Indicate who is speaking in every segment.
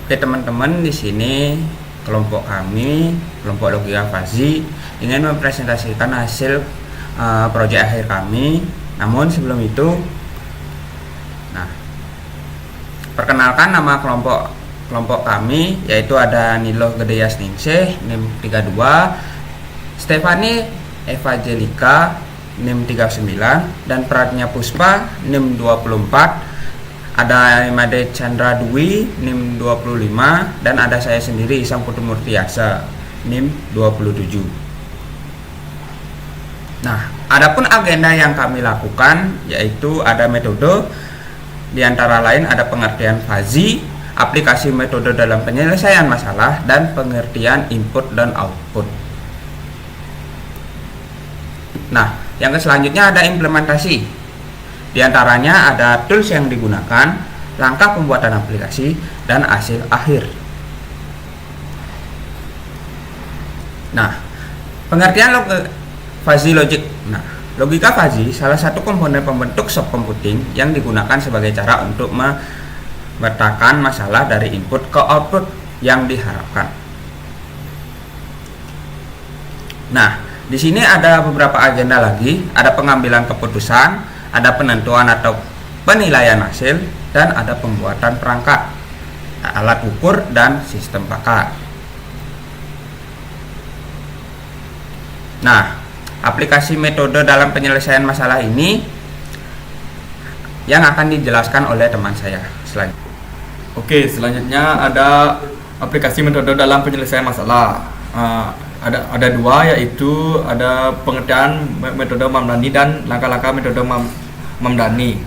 Speaker 1: Oke teman-teman, di sini kelompok kami, kelompok logika fuzzy, ingin mempresentasikan hasil proyek akhir kami. Namun sebelum itu, perkenalkan nama kelompok kami, yaitu ada Nilo Gedeyas Ningsih NIM 32, Stefani Evangelika NIM 39, dan Pratnya Puspa NIM 24. Ada Imade Chandra Dwi NIM 25, dan ada saya sendiri Isam Putu Murtiasa NIM 27. Nah, adapun agenda yang kami lakukan yaitu ada metode, di antara lain ada pengertian fuzzy, aplikasi metode dalam penyelesaian masalah, dan pengertian input dan output. Nah, yang selanjutnya ada implementasi. Di antaranya ada tools yang digunakan, langkah pembuatan aplikasi, dan hasil akhir. Nah, pengertian fuzzy logic. Nah, logika fuzzy salah satu komponen pembentuk subcomputing yang digunakan sebagai cara untuk memetakan masalah dari input ke output yang diharapkan. Nah, di sini ada beberapa agenda lagi, ada pengambilan keputusan, ada penentuan atau penilaian hasil, dan ada pembuatan perangkat, alat ukur, dan sistem pakar. Nah, aplikasi metode dalam penyelesaian masalah ini yang akan dijelaskan oleh teman saya selanjutnya.
Speaker 2: Oke, selanjutnya ada aplikasi metode dalam penyelesaian masalah. Ada dua, yaitu ada pengertian metode Mamdani dan langkah-langkah metode Mamdani.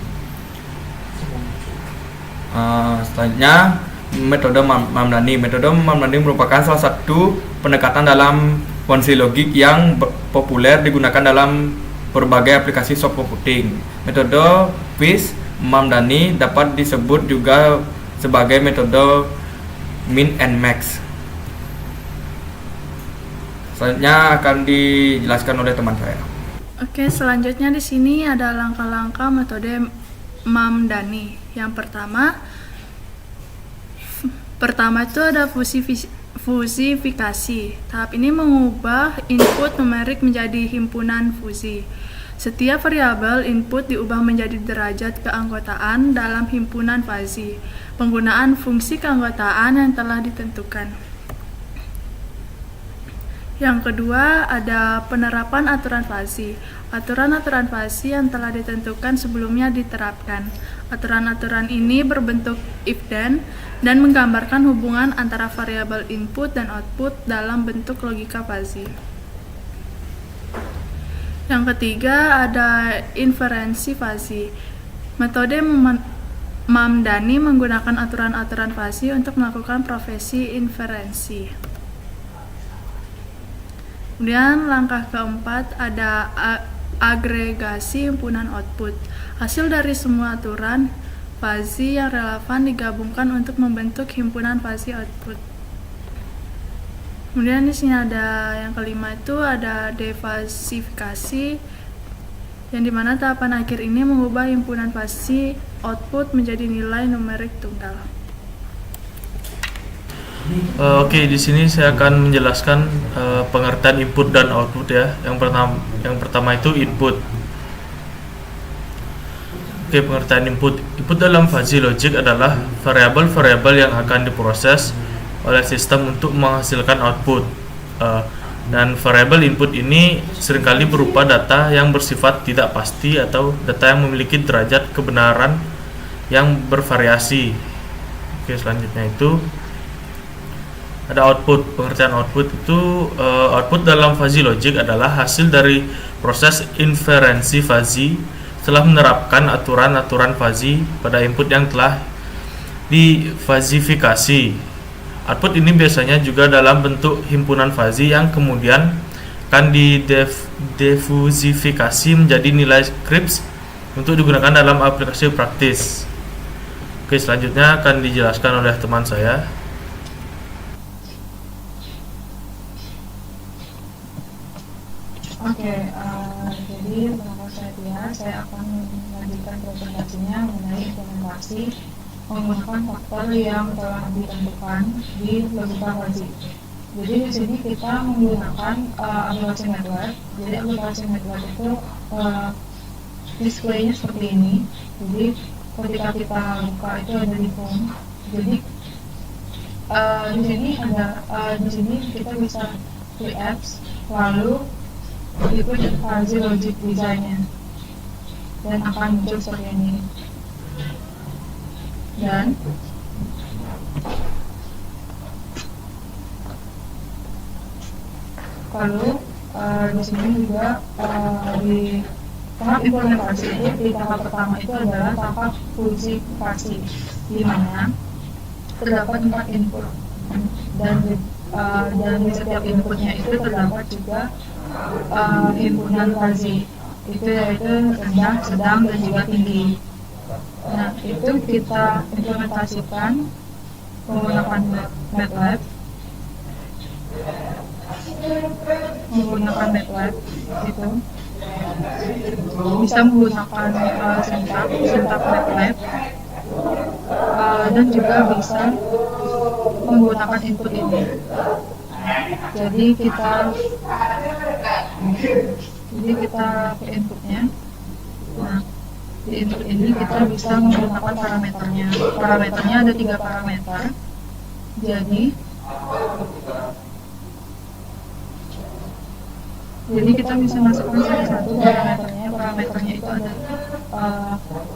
Speaker 2: Selanjutnya metode Mamdani. Metode Mamdani merupakan salah satu pendekatan dalam fungsi logik yang populer digunakan dalam berbagai aplikasi subcomputing. Metode Fish Mamdani dapat disebut juga sebagai metode min and max. Selanjutnya akan dijelaskan oleh teman saya.
Speaker 3: Oke, selanjutnya di sini ada langkah-langkah metode Mamdani. Yang pertama itu ada fusifikasi. Tahap ini mengubah input numerik menjadi himpunan fuzzy. Setiap variabel input diubah menjadi derajat keanggotaan dalam himpunan fuzzy. Penggunaan fungsi keanggotaan yang telah ditentukan. Yang kedua ada penerapan aturan fuzzy. Aturan-aturan fuzzy yang telah ditentukan sebelumnya diterapkan. Aturan-aturan ini berbentuk if-then dan menggambarkan hubungan antara variabel input dan output dalam bentuk logika fuzzy. Yang ketiga ada inferensi fuzzy. Metode Mamdani menggunakan aturan-aturan fuzzy untuk melakukan profesi inferensi. Kemudian langkah keempat ada agregasi himpunan output. Hasil dari semua aturan fuzzy yang relevan digabungkan untuk membentuk himpunan fuzzy output. Kemudian di sini ada yang kelima itu ada defasifikasi, yang dimana tahapan akhir ini mengubah himpunan fuzzy output menjadi nilai numerik tunggal.
Speaker 4: Oke, di sini saya akan menjelaskan pengertian input dan output ya. Yang pertama itu input. Oke, pengertian input. Input dalam fuzzy logic adalah variabel-variabel yang akan diproses oleh sistem untuk menghasilkan output. Dan variabel input ini seringkali berupa data yang bersifat tidak pasti atau data yang memiliki derajat kebenaran yang bervariasi. Oke, selanjutnya itu ada output. Pengertian output itu output dalam fuzzy logic adalah hasil dari proses inferensi fuzzy setelah menerapkan aturan-aturan fuzzy pada input yang telah difuzzifikasi. Output ini biasanya juga dalam bentuk himpunan fuzzy yang kemudian akan didefuzzifikasi menjadi nilai scripts untuk digunakan dalam aplikasi praktis. Oke, selanjutnya akan dijelaskan oleh teman saya.
Speaker 5: Jadi nama saya Tia, saya akan melanjutkan presentasinya mengenai implementasi
Speaker 3: menggunakan faktor yang telah ditentukan di logika fuzzy. Jadi di sini kita menggunakan aplikasi MATLAB. Jadi aplikasi MATLAB itu displaynya seperti ini. Jadi ketika kita buka itu ada di home. Jadi di sini kita bisa klik apps, lalu itu fuzzy logic design-nya, dan akan muncul seperti ini. Dan lalu di sini juga di tahap implementasi itu, di tahap pertama itu adalah tahap fuzzy fuzzy, di mana terdapat 4 input dan di setiap inputnya itu terdapat juga himpunan fuzzy, itu yaitu rendah, sedang, dan juga tinggi. Nah, itu kita implementasikan menggunakan MATLAB. Itu bisa menggunakan sintak MATLAB, dan juga bisa menggunakan input ini. Jadi kita ke inputnya. Nah, di input ini kita bisa menggunakan parameternya. Parameternya ada 3 parameter. Jadi kita bisa masukkan salah satu parameternya. Parameternya itu ada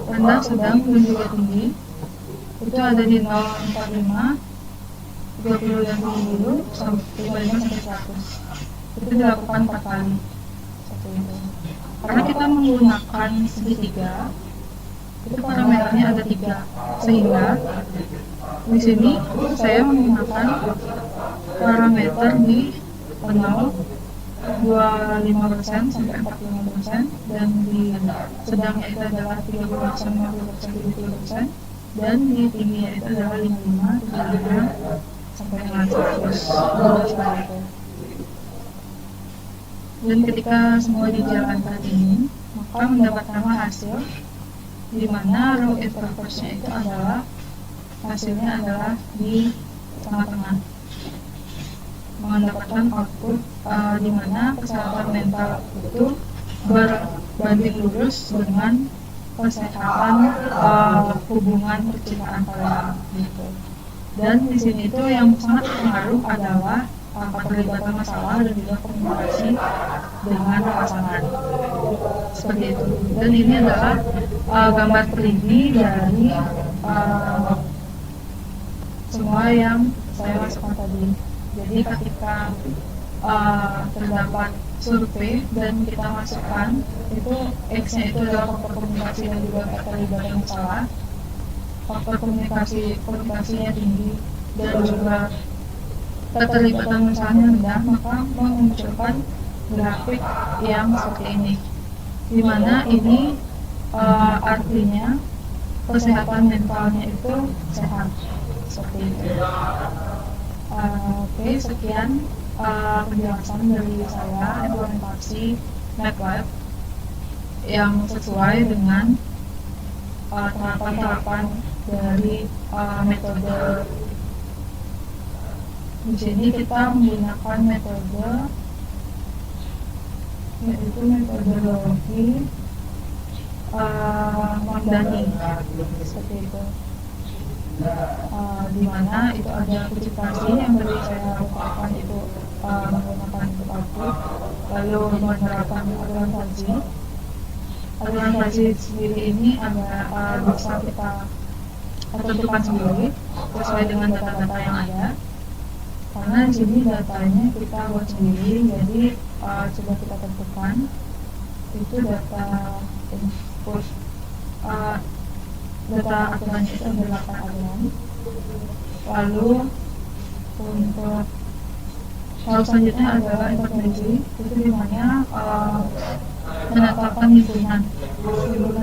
Speaker 3: rendah, sedang, dan juga tinggi. Itu ada di 045, 30 dan 20, 55 sampai 100. Itu dilakukan 4 kali. Karena kita menggunakan segitiga, itu parameternya ada 3, sehingga di sini saya menggunakan parameter di 0, 25% sampai 45%, dan di sedangnya itu adalah 30%, 50%, 70%, dan di tingginya itu adalah 55, 75 sampai dengan 100. Dan ketika semua dijalankan ini, maka mendapatkanlah hasil di mana row interverse-nya itu adalah hasilnya adalah di tengah-tengah, mendapatkan output di mana kesehatan mental itu berbanding lurus dengan kesehatan hubungan percintaan kalian gitu. Dan di sini itu yang sangat berpengaruh adalah keterlibatan masalah dan juga komunikasi dengan pasangan, seperti itu. Dan ini adalah gambar 3D dari semua yang saya masukkan tadi. Jadi ketika terdapat survei dan kita masukkan itu X-nya itu adalah faktor komunikasi dan juga keterlibatan masalah. Faktor komunikasinya tinggi dan juga keterlibatan masalahnya rendah, maka memunculkan grafik yang seperti ini, di mana ini artinya kesehatan mentalnya itu sehat, seperti itu. Oke, sekian penjelasan dari saya implementasi MATLAB yang sesuai dengan tahapan-tahapan dari metode. Di sini kita menggunakan metode yaitu metodologi Mamdani, seperti itu. Di mana itu ada kualifikasi yang tadi saya katakan itu menggunakan input output, lalu menerapkan aturan fuzzy. Aturan fuzzy sendiri ini bisa kita tentukan sendiri sesuai dengan data-data yang ada. Karena di sini datanya kita buat sendiri, jadi coba kita tentukan itu data input, data aturannya itu ada 8 aturan. Lalu untuk hal selanjutnya adalah intervensi, itu dimana menetapkan himpunan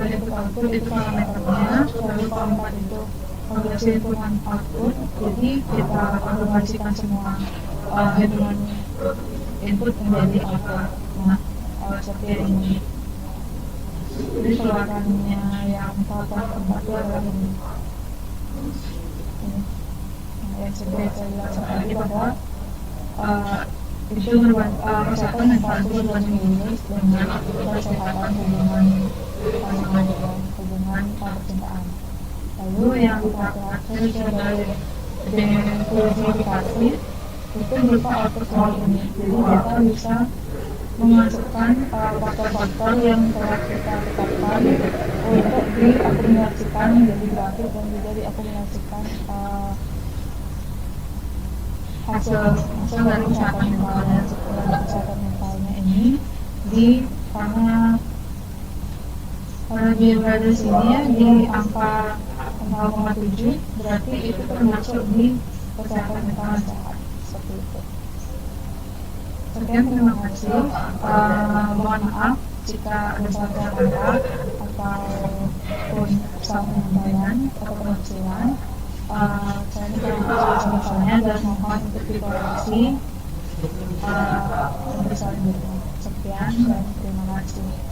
Speaker 3: input output itu parameternya. Lalu keempat itu kombinasi himpunan output, jadi kita kombinasikan semua himpunan input menjadi output. Nah, seperti ini. Jadi keluarannya yang tahap keempat itu adalah ini.
Speaker 5: yang sudah saya bilang tadi bahwa kesehatan mental itu berbanding lurus dengan kesehatan hubungan pasangan dan hubungan percintaan. Lalu yang terakhir dari dekodifikasi itu berupa output ini. Jadi kita bisa memasukkan faktor-faktor yang telah kita tetapkan untuk diakumulasikan menjadi grafik dan juga diakumulasikan hasil dari kesehatan mentalnya. Kesehatan mentalnya ini karena Bill Brothers ini ya di angka 0,7, berarti itu termasuk di kesehatan mental yang sehat, seperti itu. Sekian, terima kasih. Mohon maaf jika ada salah kata ataupun salah penyampaian atau penafsiran. Saya minta maaf sebesar-besarnya dan mohon untuk dikoreksi untuk selanjutnya. Sekian dan terima kasih.